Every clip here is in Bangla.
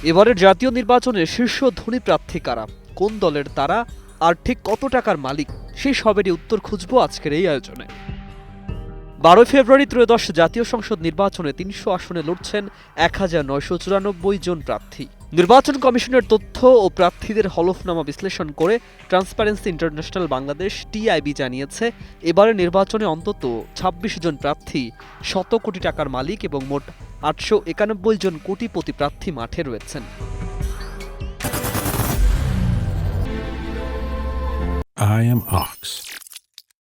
এবারের জাতীয় নির্বাচনে শীর্ষ ধনী প্রার্থী কারা, কোন দলের তারা, আর ঠিক কত টাকার মালিক, সেই সবেরই উত্তর খুঁজব আজকের এই আয়োজনে। 12 ফেব্রুয়ারি ত্রয়োদশ জাতীয় সংসদ নির্বাচনে 300 আসনে লড়ছেন 1994 জন প্রার্থী। নির্বাচন কমিশনের তথ্য ও প্রার্থীদের হলফনামা বিশ্লেষণ করে ট্রান্সপারেন্সি ইন্টারন্যাশনাল বাংলাদেশ টিআইবি জানিয়েছে, এবারের নির্বাচনে অন্তত 26 জন প্রার্থী 100 কোটি টাকার মালিক এবং মোট 891 জন কোটিপতি প্রার্থী মাঠে রয়েছেন। I am Ox.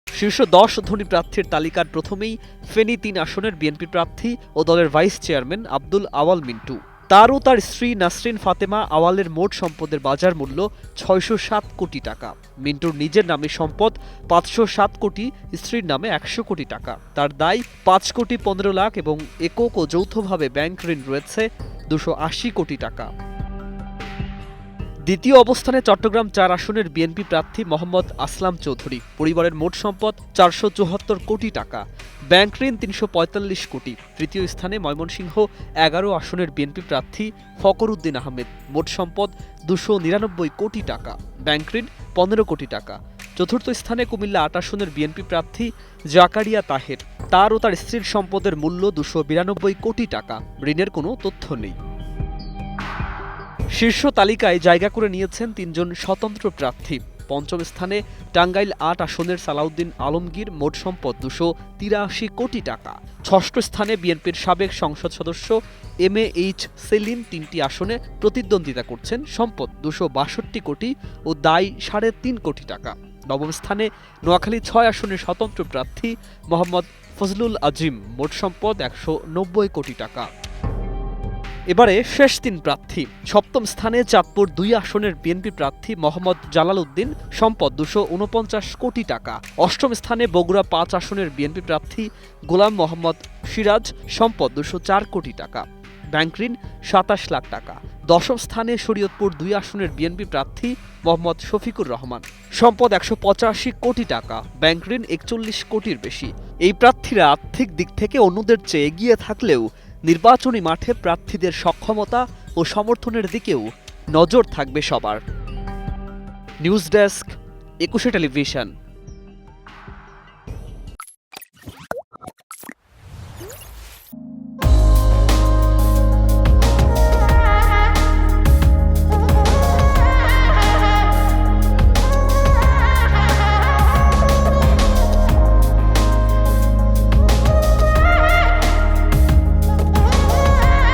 শীর্ষ 10 ধনী প্রার্থীর তালিকার প্রথমেই ফেনী 3 আসনের বিএনপি প্রার্থী ও দলের ভাইস চেয়ারম্যান আব্দুল আওয়াল মিন্টু। তার ও তার স্ত্রী নাসরিন ফাতেমা আওয়ালের মোট সম্পদের বাজার মূল্য 607 কোটি টাকা। মিন্টুর নিজের নামে সম্পদ 507 কোটি, স্ত্রীর নামে 100 কোটি টাকা। তার দায় 5 কোটি 15 লাখ এবং একক ও যৌথভাবে ব্যাংক ঋণ রয়েছে 280 কোটি টাকা। দ্বিতীয় অবস্থানে চট্টগ্রাম 4 আসনের বিএনপি প্রার্থী মোহাম্মদ আসলাম চৌধুরী। পরিবারের মোট সম্পদ 474 কোটি টাকা, ব্যাংক ঋণ 345 কোটি। তৃতীয় স্থানে ময়মনসিংহ 11 আসনের বিএনপি প্রার্থী ফকর উদ্দিন আহমেদ। মোট সম্পদ 299 কোটি টাকা, ব্যাংক ঋণ 15 কোটি টাকা। চতুর্থ স্থানে কুমিল্লা 8 আসনের বিএনপি প্রার্থী জাকারিয়া তাহের। তার ও তার স্ত্রীর সম্পদের মূল্য 292 কোটি টাকা, ঋণের কোনো তথ্য নেই। শীর্ষ তালিকায় জায়গা করে নিয়েছেন 3 জন স্বতন্ত্র প্রার্থী। পঞ্চম স্থানে টাঙ্গাইল 8 আসনের সালাউদ্দিন আলমগীর, মোট সম্পদ 283 কোটি টাকা। ষষ্ঠ স্থানে বিএনপির সাবেক সংসদ সদস্য MAH সেলিম 3টি আসনে প্রতিদ্বন্দ্বিতা করছেন, সম্পদ 262 কোটি ও দায় 3.5 কোটি টাকা। নবম স্থানে নোয়াখালী 6 আসনের স্বতন্ত্র প্রার্থী মোহাম্মদ ফজলুল আজিম, মোট সম্পদ 190 কোটি টাকা। এবারে শেষ 3 প্রার্থী। সপ্তম স্থানে চাঁদপুর 2 আসনের বিএনপি প্রার্থী মোহাম্মদ জালাল উদ্দিন, সম্পদ 249 কোটি টাকা। অষ্টম স্থানে বগুড়া 5 আসনের বিএনপি প্রার্থী গোলাম মোহাম্মদ সিরাজ, সম্পদ 204 কোটি টাকা, ব্যাংক ঋণ 27 লাখ টাকা। দশম স্থানে শরীয়তপুর 2 আসনের বিএনপি প্রার্থী মোহাম্মদ শফিকুর রহমান, সম্পদ 185 কোটি টাকা, ব্যাংক ঋণ 41 কোটির বেশি। এই প্রার্থীরা আর্থিক দিক থেকে অন্যদের চেয়ে এগিয়ে থাকলেও নির্বাচনী মাঠে প্রার্থীদের সক্ষমতা ও সমর্থনের দিকেও নজর থাকবে সবার। News desk, 21 television.